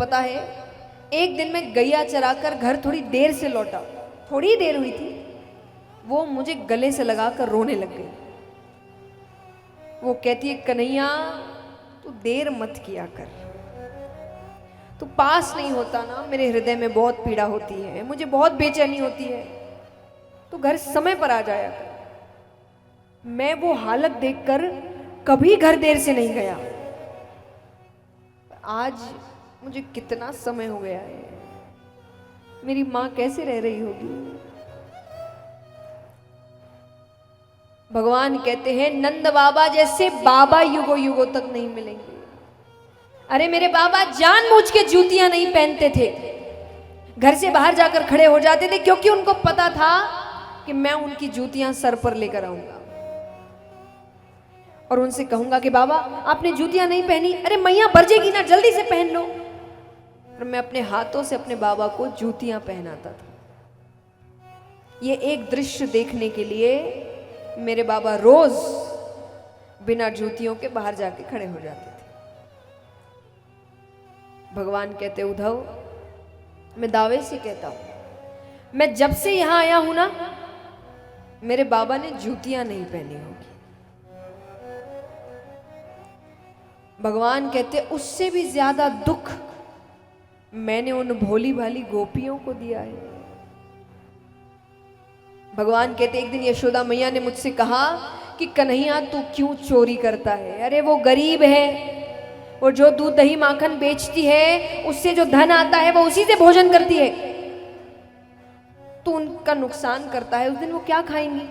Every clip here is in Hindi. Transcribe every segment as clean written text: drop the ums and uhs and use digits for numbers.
पता है, एक दिन मैं गैया चराकर घर थोड़ी देर से लौटा, थोड़ी देर हुई थी, वो मुझे गले से लगाकर रोने लग गई। वो कहती है, कन्हैया तू देर मत किया कर, तू पास नहीं होता ना मेरे हृदय में बहुत पीड़ा होती है, मुझे बहुत बेचैनी होती है, तो घर समय पर आ जाया कर। मैं वो हालत देखकर कभी घर देर से नहीं गया। आज मुझे कितना समय हो गया है, मेरी माँ कैसे रह रही होगी। भगवान कहते हैं, नंद बाबा जैसे बाबा युगों युगों तक नहीं मिलेंगे। अरे मेरे बाबा जानबूझ के जूतियां नहीं पहनते थे, घर से बाहर जाकर खड़े हो जाते थे, क्योंकि उनको पता था कि मैं उनकी जूतियां सर पर लेकर आऊंगा और उनसे कहूंगा कि बाबा आपने जूतियां नहीं पहनी, अरे मैया बरजेगी ना, जल्दी से पहन लो। और मैं अपने हाथों से अपने बाबा को जूतियां पहनाता था। ये एक दृश्य देखने के लिए मेरे बाबा रोज बिना जूतियों के बाहर जाके खड़े हो जाते थे। भगवान कहते, उद्धव मैं दावे से कहता हूं, मैं जब से यहां आया हूं ना, मेरे बाबा ने जूतियां नहीं पहनी होगी। भगवान कहते, उससे भी ज्यादा दुख मैंने उन भोली भाली गोपियों को दिया है। भगवान कहते, एक दिन यशोदा मैया ने मुझसे कहा कि कन्हैया तू क्यों चोरी करता है, अरे वो गरीब है, वो जो दूध दही माखन बेचती है उससे जो धन आता है वो उसी से भोजन करती है, तू उनका नुकसान करता है, उस दिन वो क्या खाएंगी।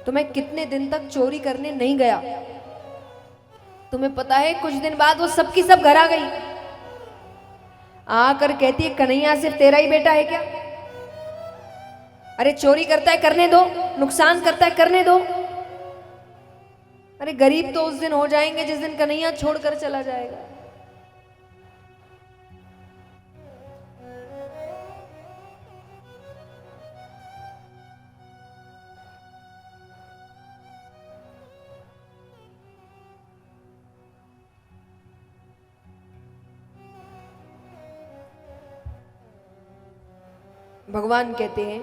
तो मैं कितने दिन तक चोरी करने नहीं गया, तुम्हें पता है कुछ दिन बाद वो सबकी सब घर आ गई, आकर कहती है, कन्हैया सिर्फ तेरा ही बेटा है क्या, अरे चोरी करता है करने दो, नुकसान करता है करने दो। अरे गरीब तो उस दिन हो जाएंगे जिस दिन कन्हैया छोड़कर चला जाएगा। भगवान कहते हैं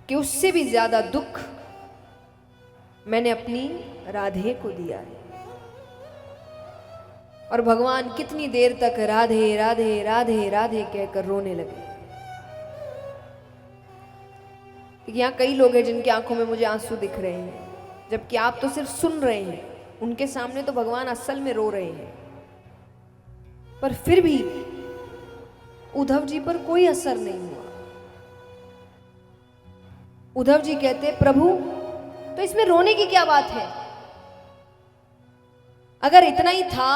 कि उससे भी ज्यादा दुख मैंने अपनी राधे को दिया है। और भगवान कितनी देर तक राधे राधे राधे राधे कहकर रोने लगे। यहां कई लोग हैं जिनकी आंखों में मुझे आंसू दिख रहे हैं, जबकि आप तो सिर्फ सुन रहे हैं, उनके सामने तो भगवान असल में रो रहे हैं। पर फिर भी उद्धव जी पर कोई असर नहीं हुआ। उद्धव जी कहते, प्रभु तो इसमें रोने की क्या बात है, अगर इतना ही था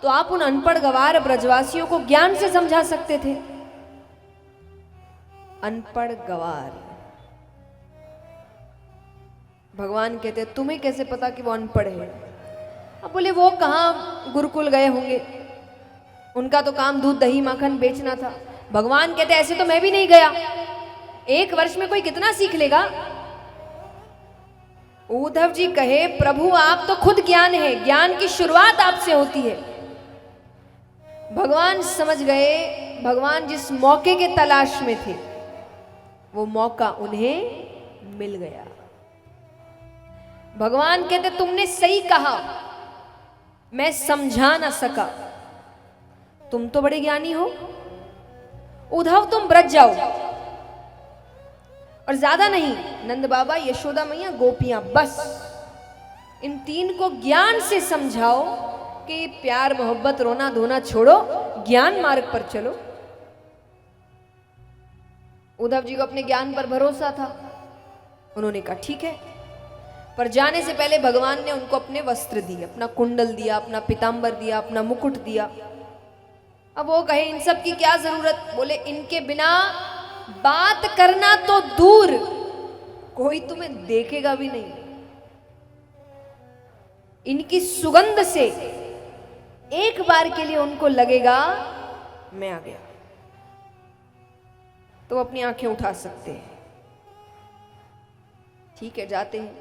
तो आप उन अनपढ़ गवार ब्रजवासियों को ज्ञान से समझा सकते थे। अनपढ़ गवार, भगवान कहते, तुम्हें कैसे पता कि वो अनपढ़ है। अब बोले वो कहां गुरुकुल गए होंगे, उनका तो काम दूध दही माखन बेचना था। भगवान कहते, ऐसे तो मैं भी नहीं गया, एक वर्ष में कोई कितना सीख लेगा। उद्धव जी कहे, प्रभु आप तो खुद ज्ञान है, ज्ञान की शुरुआत आपसे होती है। भगवान समझ गए, भगवान जिस मौके के तलाश में थे वो मौका उन्हें मिल गया। भगवान कहते, तुमने सही कहा, मैं समझा ना सका, तुम तो बड़े ज्ञानी हो, उद्धव तुम ब्रज जाओ, और ज्यादा नहीं, नंद बाबा, यशोदा मैया, गोपियां, बस इन तीन को ज्ञान से समझाओ कि प्यार मोहब्बत रोना धोना छोड़ो, ज्ञान मार्ग पर चलो। उद्धव जी को अपने ज्ञान पर भरोसा था, उन्होंने कहा ठीक है। पर जाने से पहले भगवान ने उनको अपने वस्त्र दिए, अपना कुंडल दिया, अपना पीतांबर दिया, अपना मुकुट दिया। अब वो कहे इन सब की क्या जरूरत, बोले इनके बिना बात करना तो दूर, कोई तुम्हें देखेगा भी नहीं, इनकी सुगंध से एक बार के लिए उनको लगेगा मैं आ गया, तो अपनी आंखें उठा सकते हैं। ठीक है, जाते हैं।